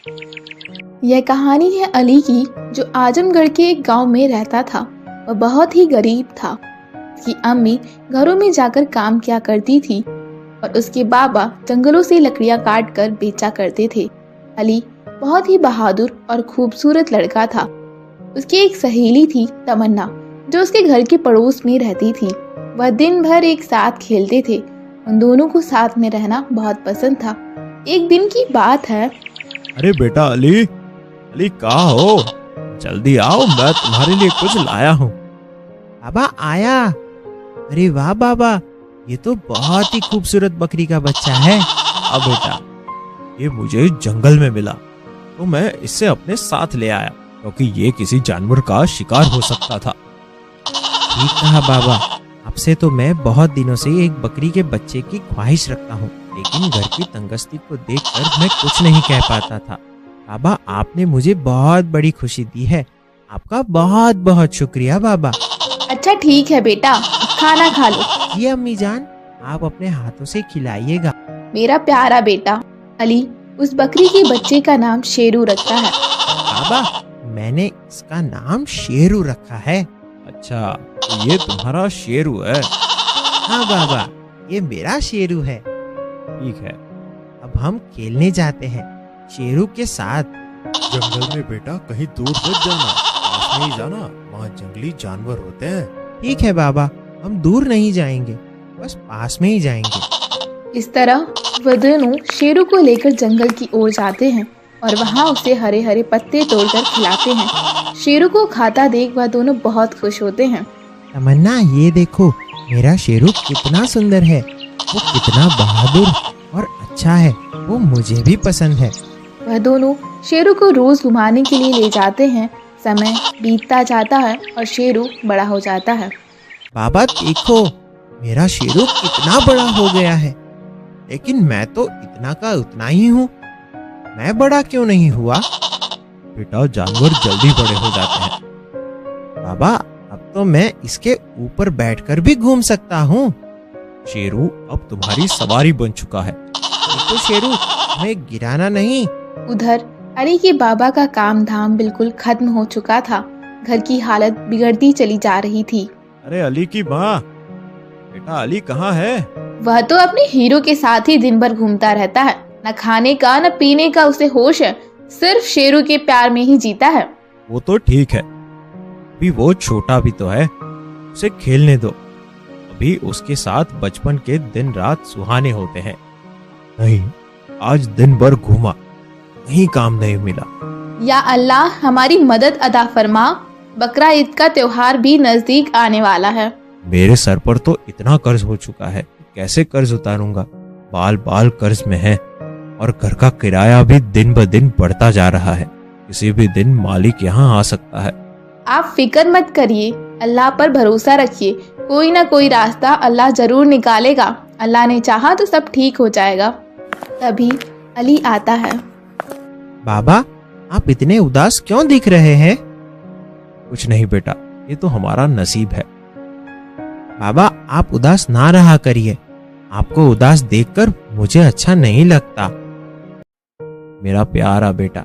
यह कहानी है अली की, जो आजमगढ़ के एक गांव में रहता था। वह बहुत ही गरीब था। उसकी अम्मी घरों में जाकर काम किया करती थी और उसके बाबा जंगलों से लकड़ियां काट कर बेचा करते थे। अली बहुत ही बहादुर और खूबसूरत लड़का था। उसकी एक सहेली थी तमन्ना, जो उसके घर के पड़ोस में रहती थी। वह दिन भर एक साथ खेलते थे। उन दोनों को साथ में रहना बहुत पसंद था। एक दिन की बात है। अरे बेटा अली, अली कहाँ हो? जल्दी आओ, मैं तुम्हारे लिए कुछ लाया हूँ। बाबा आया। अरे वाह बाबा, ये तो बहुत ही खूबसूरत बकरी का बच्चा है। हाँ बेटा, ये मुझे जंगल में मिला तो मैं इसे अपने साथ ले आया, क्योंकि ये किसी जानवर का शिकार हो सकता था। ठीक कहा बाबा, आपसे तो मैं बहुत दिनों से एक बकरी के बच्चे की ख्वाहिश रखता हूँ, लेकिन घर की तंगस्ती को देखकर मैं कुछ नहीं कह पाता था। बाबा, आपने मुझे बहुत बड़ी खुशी दी है। आपका बहुत बहुत शुक्रिया बाबा। अच्छा ठीक है बेटा, खाना खा लो। जी अम्मी जान, आप अपने हाथों से खिलाइएगा। मेरा प्यारा बेटा। अली उस बकरी के बच्चे का नाम शेरू रखता है। बाबा, मैंने इसका नाम शेरू रखा है। अच्छा, तो ये तुम्हारा शेरू है? हाँ बाबा, ये मेरा शेरू है। ठीक है, अब हम खेलने जाते हैं शेरू के साथ। जंगल में बेटा कहीं दूर मत जाना, पास में ही जाना, वहाँ जंगली जानवर होते हैं। ठीक है बाबा, हम दूर नहीं जाएंगे, बस पास में ही जाएंगे। इस तरह वह दोनों शेरू को लेकर जंगल की ओर जाते हैं और वहाँ उसे हरे हरे पत्ते तोड़कर खिलाते हैं। शेरू को खाता देख वह दोनों बहुत खुश होते हैं। तमन्ना, ये देखो मेरा शेरू कितना सुंदर है, वो कितना बहादुर और अच्छा है, वो मुझे भी पसंद है। वह दोनों शेरू को रोज घुमाने के लिए ले जाते हैं। समय बीतता जाता है और शेरू बड़ा हो जाता है। बाबा देखो, मेरा शेरू कितना बड़ा हो गया है, लेकिन मैं तो इतना का उतना ही हूँ। मैं बड़ा क्यों नहीं हुआ? बेटा जानवर जल्दी बड़े हो जाते हैं। बाबा, अब तो मैं इसके ऊपर बैठकर भी घूम सकता हूँ। शेरू अब तुम्हारी सवारी बन चुका है। तो शेरू, हमें गिराना नहीं। उधर अली के बाबा का काम धाम बिल्कुल खत्म हो चुका था। घर की हालत बिगड़ती चली जा रही थी। अरे अली की माँ, बेटा अली कहाँ है? वह तो अपने हीरो के साथ ही दिन भर घूमता रहता है। न खाने का न पीने का उसे होश है, सिर्फ शेरू के प्यार में ही जीता है। वो तो ठीक है, अभी वो छोटा भी तो है, उसे खेलने दो। अभी उसके साथ बचपन के दिन रात सुहाने होते हैं। नहीं, आज दिन भर घूमा, कहीं काम नहीं मिला। या अल्लाह हमारी मदद अदा फरमा। बकरा ईद का त्योहार भी नजदीक आने वाला है। मेरे सर पर तो इतना कर्ज हो चुका है, कैसे कर्ज उतारूंगा? बाल बाल कर्ज में है और घर का किराया भी दिन ब दिन बढ़ता जा रहा है। किसी भी दिन मालिक यहाँ आ सकता है। आप फिक्र मत करिए, अल्लाह पर भरोसा रखिए। कोई ना कोई रास्ता अल्लाह जरूर निकालेगा। अल्लाह ने चाहा तो सब ठीक हो जाएगा। तभी अली आता है। बाबा, आप इतने उदास क्यों दिख रहे हैं? कुछ नहीं बेटा, ये तो हमारा नसीब है। बाबा, आप उदास ना रहा करिए। आपको उदास देखकर मुझे अच्छा नहीं लगता। मेरा प्यारा बेटा।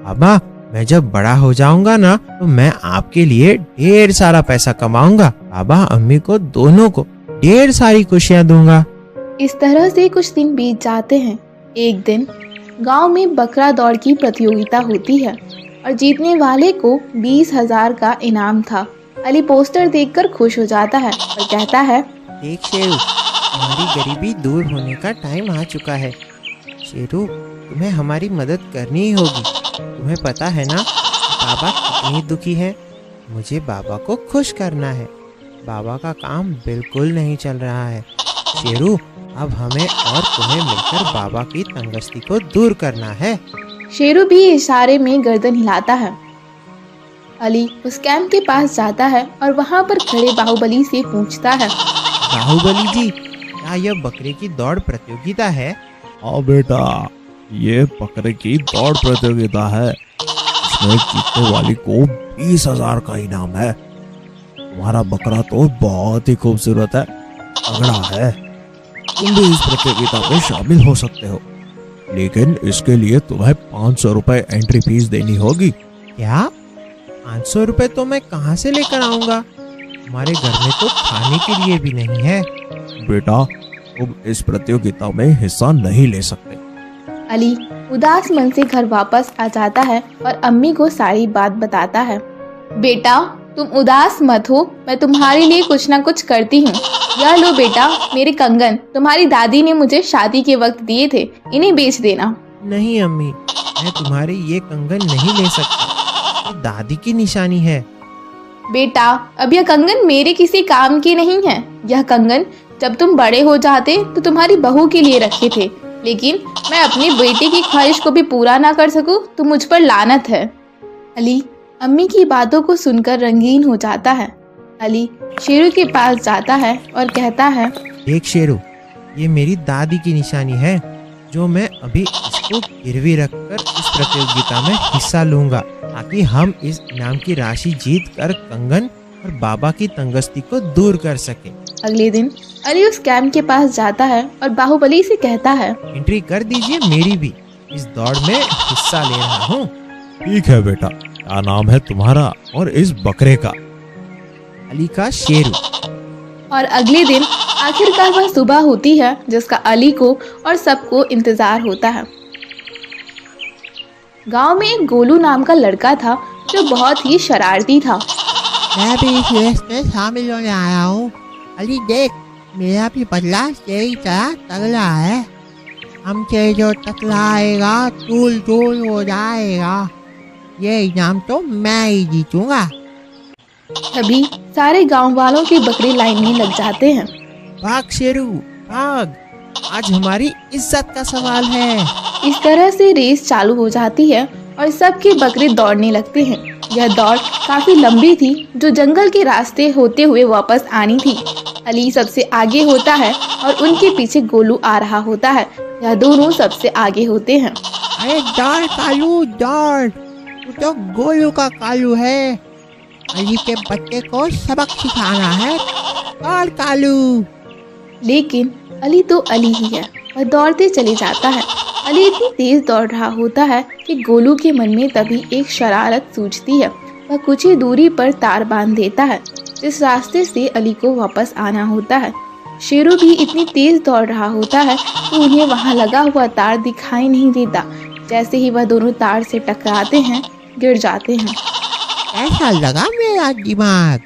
बाबा, मैं जब बड़ा हो जाऊंगा ना, तो मैं आपके लिए ढेर सारा पैसा कमाऊंगा। बाबा अम्मी को दोनों को ढेर सारी खुशियां दूंगा। इस तरह से कुछ दिन बीत जाते हैं। एक दिन गांव में बकरा दौड़ की प्रतियोगिता होती है और जीतने वाले को 20,000 का इनाम था। अली पोस्टर देखकर खुश हो जाता है और कहता है, देख शेरू, हमारी गरीबी दूर होने का टाइम आ चुका है। शेरू, तुम्हें हमारी मदद करनी ही होगी। तुम्हें पता है ना बाबा कितनी दुखी है। मुझे बाबा को खुश करना है। बाबा का काम बिल्कुल नहीं चल रहा है। शेरू, अब हमें और तुम्हें मिलकर बाबा की तंगस्ती को दूर करना है। शेरू भी इशारे में गर्दन हिलाता है। अली उस कैंप के पास जाता है और वहाँ पर खड़े बाहुबली से पूछता है, बाहुबली जी, क्या यह बकरे की दौड़ प्रतियोगिता है? हाँ बेटा, ये बकरे की दौड़ प्रतियोगिता है। इसमें जीतने वाली को 20,000 का इनाम है। तुम्हारा बकरा तो बहुत ही खूबसूरत है, तगड़ा है। तुम भी इस प्रतियोगिता में शामिल हो सकते हो। लेकिन इसके लिए तुम्हें 500 रुपए एंट्री फीस देनी होगी। क्या? 500 रुपए तो मैं कहाँ से लेकर आऊंगा? हमारे घर में तो खाने के लिए भी नहीं है। बेटा, तुम इस प्रतियोगिता में हिस्सा नहीं ले सकते। अली उदास मन से घर वापस आ जाता है और अम्मी को सारी बात बताता है। बेटा, तुम उदास मत हो, मैं तुम्हारे लिए कुछ ना कुछ करती हूँ। यह लो बेटा, मेरे कंगन तुम्हारी दादी ने मुझे शादी के वक्त दिए थे, इन्हें बेच देना। नहीं अम्मी, मैं तुम्हारे ये कंगन नहीं ले सकती, ये दादी की निशानी है। बेटा, अब यह कंगन मेरे किसी काम के नहीं है। यह कंगन जब तुम बड़े हो जाते तो तुम्हारी बहू के लिए रखे थे, लेकिन मैं अपने बेटे की ख्वाहिश को भी पूरा ना कर सकूं तो मुझ पर लानत है। अली अम्मी की बातों को सुनकर रंगीन हो जाता है। अली शेरू के पास जाता है और कहता है, देख शेरू, ये मेरी दादी की निशानी है जो मैं अभी इसको गिरवी रखकर इस प्रतियोगिता में हिस्सा लूंगा, ताकि हम इस इनाम की राशि जीत कर कंगन और बाबा की तंगस्ती को दूर कर सके। अगले दिन अली उस कैंप के पास जाता है और बाहुबली से कहता है, एंट्री कर दीजिए मेरी भी, इस दौड़ में हिस्सा ले रहा हूँ। ठीक है बेटा, क्या नाम है तुम्हारा और इस बकरे का? अली का शेरू। और अगले दिन आखिरकार वह सुबह होती है जिसका अली को और सबको इंतजार होता है। गांव में एक गोलू नाम का लड़का था जो बहुत ही शरारती था। मैं भी इस रेस में शामिल होने आया हूँ। अली देख, मेरा भी बदला तेरी तरह तगड़ा है। हमसे जो टकराएगा तूल तूल हो जाएगा। ये इनाम तो मैं ही जीतूंगा। तभी सारे गांव वालों के बकरे लाइन में लग जाते हैं। भाग शेरू भाग, आज हमारी इज्जत का सवाल है। इस तरह से रेस चालू हो जाती है और सबके बकरे दौड़ने लगते हैं। यह दौड़ काफी लंबी थी जो जंगल के रास्ते होते हुए वापस आनी थी। अली सबसे आगे होता है और उनके पीछे गोलू आ रहा होता है। यह दोनों सबसे आगे होते हैं। अरे दौड़ कालू दौड़, तू तो गोलू का कालू है। अली के बच्चे को सबक सिखाना है। दौड़ कालू। लेकिन अली तो अली ही है, वह दौड़ते चले जाता है। अली इतनी तेज दौड़ रहा होता है कि गोलू के मन में तभी एक शरारत सूझती है। वह कुछ ही दूरी पर तार बांध देता है जिस रास्ते से अली को वापस आना होता है। शेरू भी इतनी तेज दौड़ रहा होता है कि उन्हें वहां लगा हुआ तार दिखाई नहीं देता। जैसे ही वह दोनों तार से टकराते हैं, गिर जाते हैं। ऐसा लगा मेरा दिमाग,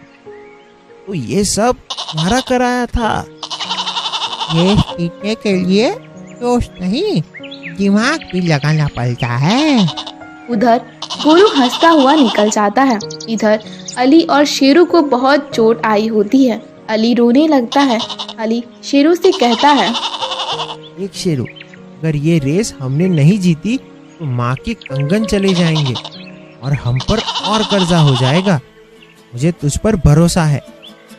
तो ये सब तुम्हारा कराया था? ये जीतने के लिए दोस्त नहीं, दिमाग भी लगाना पड़ता है। उधर गोलू हंसता हुआ निकल जाता है। इधर अली और शेरू को बहुत चोट आई होती है। अली रोने लगता है। अली शेरू से कहता है, एक शेरू, अगर ये रेस हमने नहीं जीती तो माँ के कंगन चले जाएंगे और हम पर और कर्जा हो जाएगा। मुझे तुझ पर भरोसा है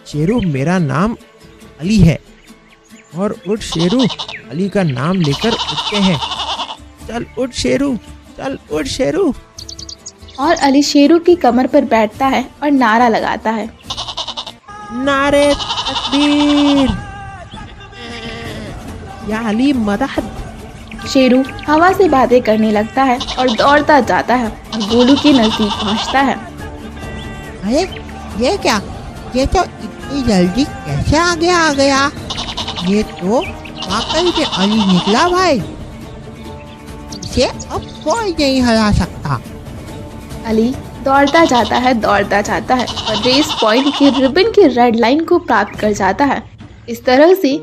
शेरू, मेरा नाम अली है। और उठ शेरू, अली का नाम लेकर उठते हैं। चल उठ शेरू, चल उठ शेरू। और अली शेरू की कमर पर बैठता है और नारा लगाता है, नारे तकबीर, या अली मदद। शेरू हवा से बातें करने लगता है और दौड़ता जाता है और गोलू के नजदीक पहुंचता है। अरे ये क्या, ये तो इतनी जल्दी कैसे आगे आ गया? ये तो वाकई में अली निकला भाई, इसे अब कोई नहीं हरा सकता। अली दौड़ता जाता है और रेस पॉइंट के रिबन की रेड लाइन को प्राप्त कर जाता है। इस तरह से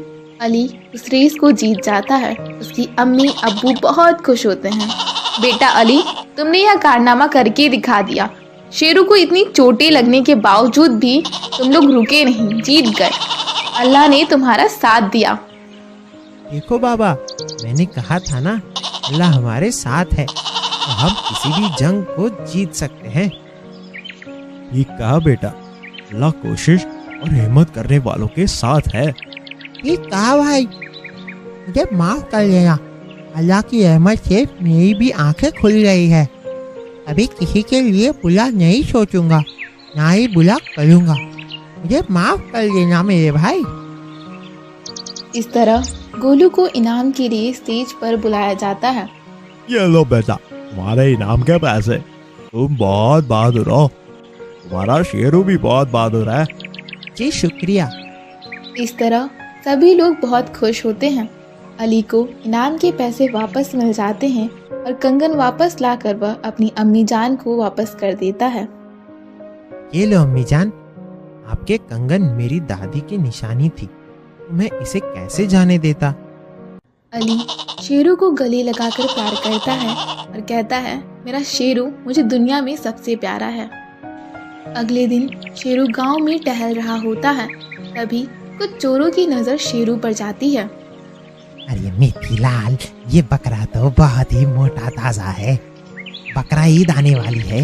अली उस रेस को जीत जाता है। उसकी अम्मी अब्बू बहुत खुश होते हैं। बेटा अली, तुमने यह कारनामा करके दिखा दिया। शेरू को इतनी चोटें लगने के बावजूद भी तुम लोग रुके नहीं, जीत गए। अल्लाह ने तुम्हारा साथ दिया। देखो बाबा, मैंने कहा था ना, अल्लाह हमारे साथ है तो हम किसी भी जंग को जीत सकते हैं। ठीक कहा बेटा, अल्लाह कोशिश और हिम्मत करने वालों के साथ है। ठीक कहा भाई, मुझे माफ कर लेना। अल्लाह की रहमत से मेरी भी आंखें खुल गई है। अभी किसी के लिए बुरा नहीं सोचूंगा, ना ही बुरा करूंगा। मुझे माफ कर लेना मेरे भाई। इस तरह गोलू को इनाम के लिए स्टेज पर बुलाया जाता है। ये लो बेटा, तुम्हारे इनाम के पैसे। तुम बहुत बहादुर हो। तुम्हारा शेरू भी बहुत बहादुर है। जी शुक्रिया। इस तरह सभी लोग बहुत खुश होते हैं। अली को इनाम के पैसे वापस मिल जाते हैं और कंगन वापस लाकर वह अपनी अम्मी जान को वापस कर देता है। ये लो अम्मी जान, आपके कंगन मेरी दादी की निशानी थी, तो मैं इसे कैसे जाने देता। अली शेरू को गले लगाकर प्यार करता है और कहता है, मेरा शेरू मुझे दुनिया में सबसे प्यारा है। अगले दिन शेरू गांव में टहल रहा होता है। तभी कुछ चोरों की नजर शेरू पर जाती है। अरे मिठीलाल, ये बकरा तो बहुत ही मोटा ताजा है। बकरा ईद आने वाली है,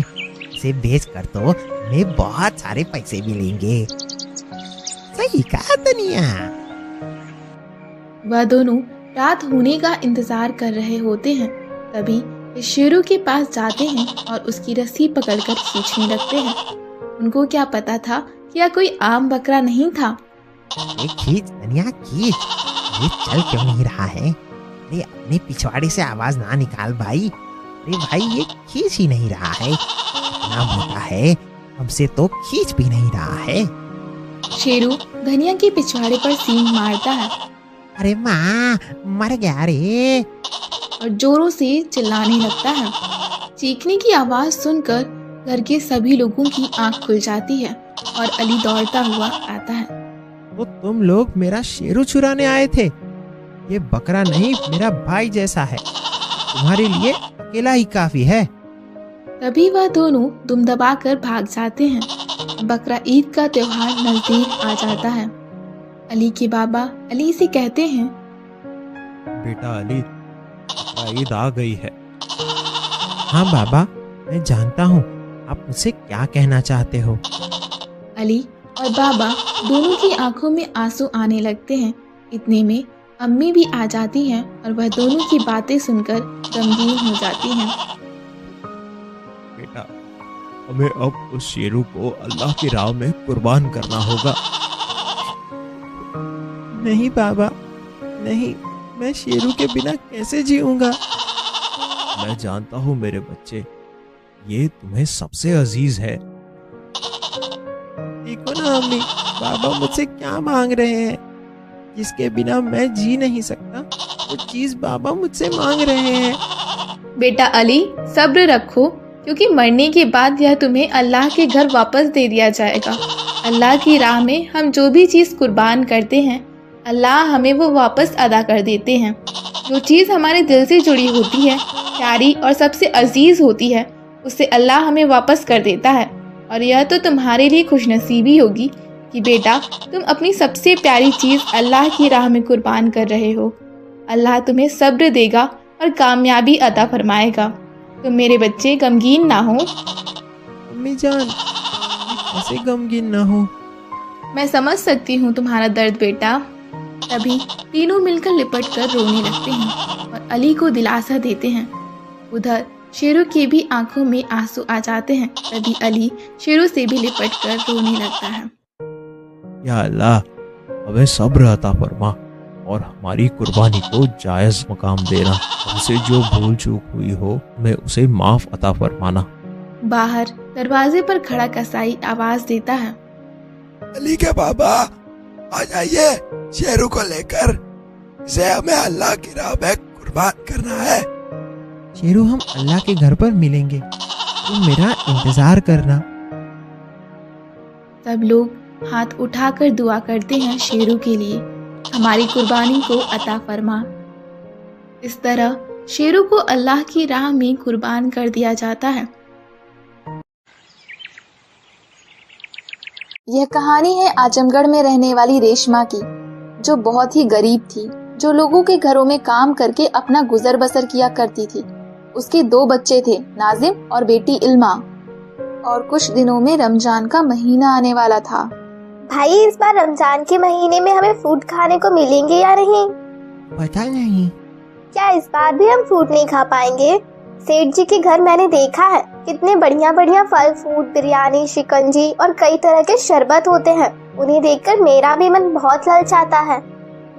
इसे बेच कर तो हमें बहुत सारे पैसे मिलेंगे। सही कहा दुनिया। वह दोनों रात होने का इंतजार कर रहे होते हैं। तभी वे शेरू के पास जाते हैं और उसकी रस्सी पकड़कर खींचने लगते हैं। उनको क्या पता था कि यह कोई आम बकरा नहीं था। खींच दुनिया खींच, ये चल क्यों नहीं रहा है? अरे अपने पिछवाड़े से आवाज ना निकाल भाई। अरे भाई ये खींच ही नहीं रहा है, इतना मोटा है, हमसे तो खींच भी नहीं रहा है। शेरू धनिया के पिछवाड़े पर सींग मारता है अरे माँ, मर गया रे। और जोरों से चिल्लाने लगता है। चीखने की आवाज सुनकर घर के सभी लोगों की आंख खुल जाती है और अली दौड़ता हुआ आता है। तो तुम लोग मेरा शेरू चुराने आए थे? ये बकरा नहीं, मेरा भाई जैसा है, तुम्हारे लिए अकेला ही काफी है। तभी वह दोनों दुम दबाकर भाग जाते हैं। बकरा ईद का त्योहार नजदीक आ जाता है। अली के बाबा अली से कहते हैं, बेटा अली, ईद आ गई है। हाँ बाबा, मैं जानता हूँ आप मुझसे क्या कहना चाहते हो। अली और बाबा दोनों की आंखों में आंसू आने लगते हैं। इतने में अम्मी भी आ जाती हैं और वह दोनों की बातें सुनकर गमगीन हो जाती हैं। बेटा, हमें अब उस शेरू को अल्लाह की राह में कुर्बान करना होगा। नहीं बाबा, नहीं, मैं शेरू के बिना कैसे जीऊंगा। मैं जानता हूँ मेरे बच्चे, ये तुम्हें सबसे अजीज है। देखो ना अम्मी, बाबा मुझसे क्या मांग रहे हैं, जिसके बिना मैं जी नहीं सकता, वो चीज बाबा मुझसे मांग रहे हैं। बेटा अली, सब्र रखो, क्योंकि मरने के बाद यह तुम्हें अल्लाह के घर वापस दे दिया जाएगा। अल्लाह की राह में हम जो भी चीज़ कुर्बान करते हैं, अल्लाह हमें वो वापस अदा कर देते हैं। जो चीज़ हमारे दिल से जुड़ी होती है, प्यारी और सबसे अजीज होती है, उससे अल्लाह हमें वापस कर देता है। और यह तो तुम्हारे लिए खुशनसीबी होगी कि बेटा तुम अपनी सबसे प्यारी चीज़ अल्लाह की राह में कुर्बान कर रहे हो। अल्लाह तुम्हें सब्र देगा और कामयाबी अता फरमाएगा। तुम मेरे बच्चे गमगीन ना हो। अम्मी जान, ऐसे गमगीन ना हो। मैं समझ सकती हूँ तुम्हारा दर्द बेटा। तभी तीनों मिलकर लिपट कर रोने लगते हैं और अली को दिलासा देते हैं। उधर शेरू की भी आंखों में आंसू आ जाते हैं। तभी अली शेरू से भी लिपट कर रोने लगता है। या अल्लाह, हमें सब्र अता फरमा और हमारी कुर्बानी को जायज मकाम देना। हमसे जो भूल चूक हुई हो, हमें उसे माफ अता फरमाना। बाहर दरवाजे पर खड़ा कसाई आवाज देता है, अली के बाबा आ जाइए, शेरू को लेकर, इसे हमें अल्लाह की राह में कुर्बान करना है। शेरू हम अल्लाह के घर पर मिलेंगे, तुम मेरा इंतजार करना। सब लोग हाथ उठाकर दुआ करते हैं शेरू के लिए, हमारी कुर्बानी को अता फरमा। इस तरह शेरू को अल्लाह की राह में कुर्बान कर दिया जाता है। यह कहानी है आजमगढ़ में रहने वाली रेशमा की, जो बहुत ही गरीब थी, जो लोगों के घरों में काम करके अपना गुजर बसर किया करती थी। उसके 2 बच्चे थे, नाजिम और बेटी इल्मा। और कुछ दिनों में रमजान का महीना आने वाला था। भाई, इस बार रमजान के महीने में हमें फ्रूट खाने को मिलेंगे या नहीं? पता नहीं। क्या इस बार भी हम फ्रूट नहीं खा पाएंगे? सेठ जी के घर मैंने देखा है, कितने बढ़िया बढ़िया फल फ्रूट, बिरयानी, शिकंजी और कई तरह के शरबत होते हैं। उन्हें देखकर मेरा भी मन बहुत ललचाता है।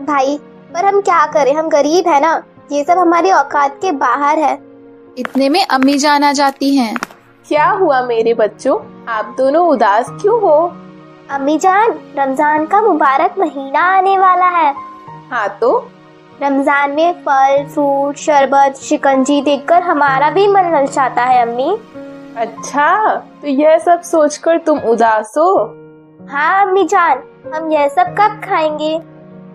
भाई, पर हम क्या करें, हम गरीब है ना, ये सब हमारी औकात के बाहर है। इतने में अम्मी जान आ जाती हैं। क्या हुआ मेरे बच्चों, आप दोनों उदास क्यों हो? अम्मी जान, रमजान का मुबारक महीना आने वाला है। हाँ तो रमजान में फल, फ्रूट, शरबत, शिकंजी देखकर हमारा भी मन ललचाता है अम्मी। अच्छा, तो यह सब सोचकर तुम उदास हो? हाँ अम्मी जान, हम यह सब कब खाएंगे?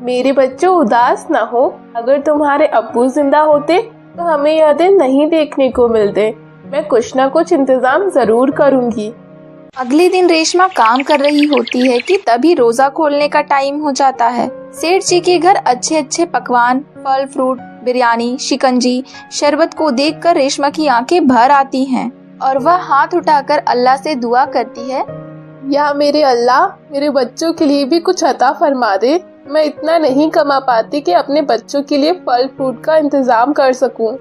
मेरे बच्चों उदास न हो, अगर तुम्हारे अब्बू जिंदा होते तो हमें यह दिन नहीं देखने को मिलते। मैं कुछ न कुछ इंतजाम जरूर करूंगी। अगले दिन रेशमा काम कर रही होती है कि तभी रोजा खोलने का टाइम हो जाता है। सेठ जी के घर अच्छे अच्छे पकवान, फल फ्रूट, बिरयानी, शिकंजी, शरबत को देखकर रेशमा की आंखें भर आती हैं और वह हाथ उठाकर अल्लाह से दुआ करती है, या मेरे अल्लाह, मेरे बच्चों के लिए भी कुछ अता फरमा दे। मैं इतना नहीं कमा पाती कि अपने बच्चों के लिए फल फ्रूट का इंतजाम कर सकूं।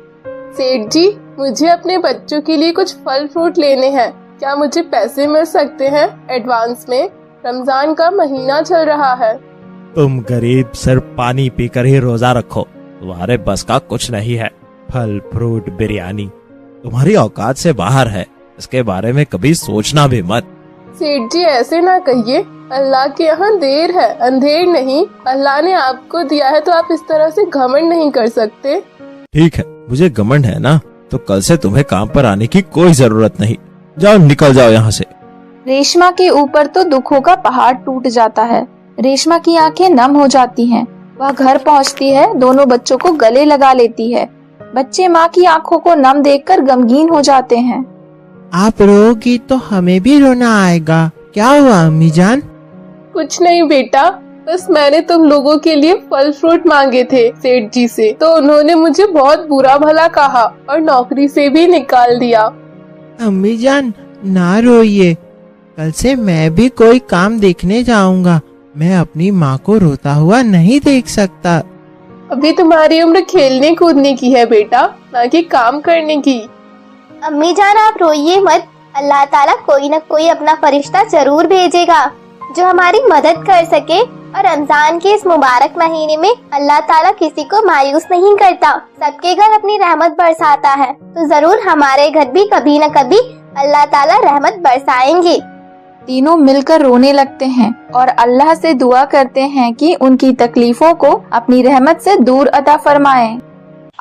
सेठ जी, मुझे अपने बच्चों के लिए कुछ फल फ्रूट लेने हैं, क्या मुझे पैसे मिल सकते हैं एडवांस में? रमजान का महीना चल रहा है। तुम गरीब सिर्फ पानी पीकर ही रोजा रखो, तुम्हारे बस का कुछ नहीं है। फल फ्रूट बिरयानी तुम्हारी औकात से बाहर है, इसके बारे में कभी सोचना भी मत। सेठ जी ऐसे ना कहिए, अल्लाह के यहाँ देर है अंधेर नहीं। अल्लाह ने आपको दिया है तो आप इस तरह से घमंड नहीं कर सकते। ठीक है, मुझे घमंड है ना, तो कल से तुम्हें काम पर आने की कोई जरूरत नहीं। जाओ, निकल जाओ यहाँ से। रेशमा के ऊपर तो दुखों का पहाड़ टूट जाता है। रेशमा की आंखें नम हो जाती हैं। वह घर पहुँचती है, दोनों बच्चों को गले लगा लेती है। बच्चे माँ की आंखों को नम देखकर गमगीन हो जाते हैं। आप रोगी तो हमें भी रोना आएगा। क्या हुआ अम्मी जान? कुछ नहीं बेटा, बस मैंने तुम लोगों के लिए फल फ्रूट मांगे थे सेठ जी से, तो उन्होंने मुझे बहुत बुरा भला कहा और नौकरी से भी निकाल दिया। अम्मी जान ना रोइए, कल से मैं भी कोई काम देखने जाऊंगा। मैं अपनी माँ को रोता हुआ नहीं देख सकता। अभी तुम्हारी उम्र खेलने कूदने की है बेटा, ना कि काम करने की। अम्मी जान आप रोइए मत, अल्लाह ताला कोई न कोई अपना फरिश्ता जरूर भेजेगा जो हमारी मदद कर सके। और रमजान के इस मुबारक महीने में अल्लाह ताला किसी को मायूस नहीं करता, सबके घर अपनी रहमत बरसाता है। तो जरूर हमारे घर भी कभी न कभी अल्लाह ताला रहमत बरसाएंगे। तीनों मिलकर रोने लगते हैं और अल्लाह से दुआ करते हैं कि उनकी तकलीफों को अपनी रहमत से दूर अता फरमाए।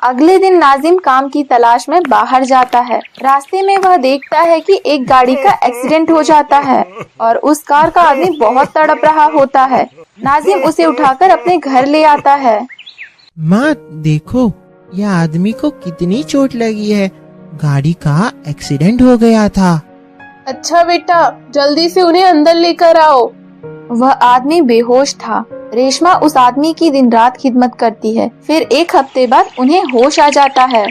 अगले दिन नाजिम काम की तलाश में बाहर जाता है। रास्ते में वह देखता है कि एक गाड़ी का एक्सीडेंट हो जाता है और उस कार का आदमी बहुत तड़प रहा होता है। नाजिम उसे उठाकर अपने घर ले आता है। माँ देखो, यह आदमी को कितनी चोट लगी है, गाड़ी का एक्सीडेंट हो गया था। अच्छा बेटा, जल्दी से उन्हें अंदर लेकर आओ। वह आदमी बेहोश था। रेशमा उस आदमी की दिन रात खिदमत करती है। फिर एक हफ्ते बाद उन्हें होश आ जाता है।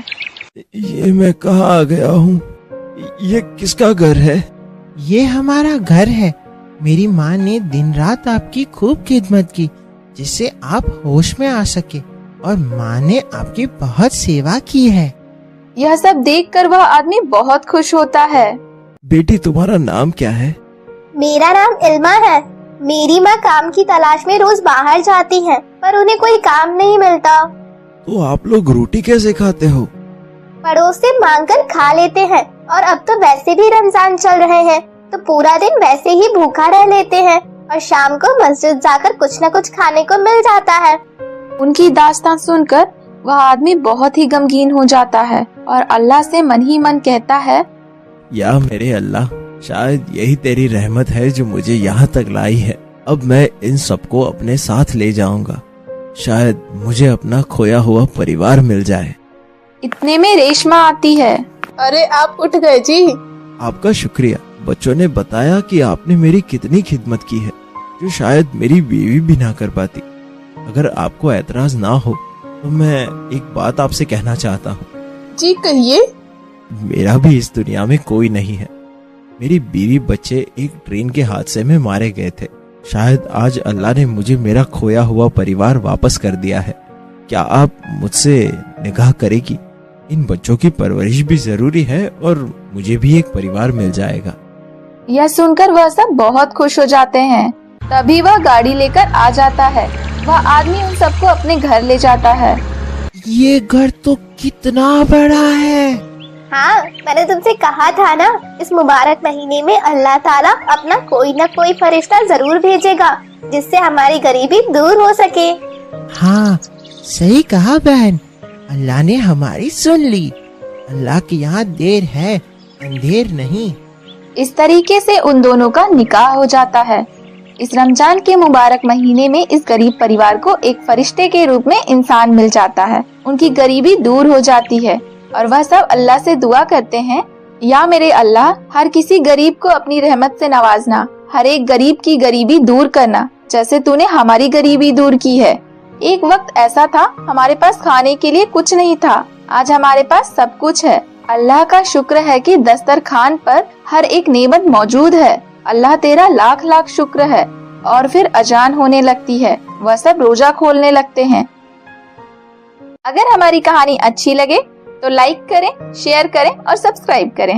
ये मैं कहाँ आ गया हूँ? ये किसका घर है? ये हमारा घर है। मेरी माँ ने दिन रात आपकी खूब खिदमत की, जिससे आप होश में आ सके, और माँ ने आपकी बहुत सेवा की है। यह सब देखकर वह आदमी बहुत खुश होता है। बेटी, तुम्हारा नाम क्या है? मेरा नाम इल्मा है। मेरी माँ काम की तलाश में रोज बाहर जाती हैं, पर उन्हें कोई काम नहीं मिलता। तो आप लोग रोटी कैसे खाते हो? पड़ोस से मांग कर खा लेते हैं, और अब तो वैसे भी रमजान चल रहे हैं, तो पूरा दिन वैसे ही भूखा रह लेते हैं और शाम को मस्जिद जाकर कुछ न कुछ खाने को मिल जाता है। उनकी दास्तान सुनकर वह आदमी बहुत ही गमगीन हो जाता है और अल्लाह से मन ही मन कहता है, या मेरे अल्लाह, शायद यही तेरी रहमत है जो मुझे यहाँ तक लाई है। अब मैं इन सबको अपने साथ ले जाऊंगा, शायद मुझे अपना खोया हुआ परिवार मिल जाए। इतने में रेशमा आती है। अरे आप उठ गए जी। आपका शुक्रिया। बच्चों ने बताया कि आपने मेरी कितनी खिदमत की है, जो शायद मेरी बीवी भी ना कर पाती। अगर आपको एतराज ना हो तो मैं एक बात आपसे कहना चाहता हूँ। जी कहिए। मेरा भी इस दुनिया में कोई नहीं है। मेरी बीवी बच्चे एक ट्रेन के हादसे में मारे गए थे। शायद आज अल्लाह ने मुझे मेरा खोया हुआ परिवार वापस कर दिया है। क्या आप मुझसे निगाह करेगी? इन बच्चों की परवरिश भी जरूरी है और मुझे भी एक परिवार मिल जाएगा। यह सुनकर वह सब बहुत खुश हो जाते हैं। तभी वह गाड़ी लेकर आ जाता है। वह आदमी उन सबको अपने घर ले जाता है। ये घर तो कितना बड़ा है। हाँ, मैंने तुमसे कहा था ना, इस मुबारक महीने में अल्लाह ताला अपना कोई न कोई फरिश्ता जरूर भेजेगा जिससे हमारी गरीबी दूर हो सके। हाँ, सही कहा बहन, अल्लाह ने हमारी सुन ली। अल्लाह के यहाँ देर है, अंधेर नहीं। इस तरीके से उन दोनों का निकाह हो जाता है। इस रमजान के मुबारक महीने में इस गरीब परिवार को एक फरिश्ते के रूप में इंसान मिल जाता है। उनकी गरीबी दूर हो जाती है और वह सब अल्लाह से दुआ करते हैं, या मेरे अल्लाह, हर किसी गरीब को अपनी रहमत से नवाजना, हर एक गरीब की गरीबी दूर करना, जैसे तूने हमारी गरीबी दूर की है। एक वक्त ऐसा था, हमारे पास खाने के लिए कुछ नहीं था, आज हमारे पास सब कुछ है। अल्लाह का शुक्र है कि दस्तरखान पर हर एक नेमत मौजूद है। अल्लाह तेरा लाख लाख शुक्र है। और फिर अजान होने लगती है, वह सब रोजा खोलने लगते हैं। अगर हमारी कहानी अच्छी लगे तो लाइक करें, शेयर करें और सब्सक्राइब करें।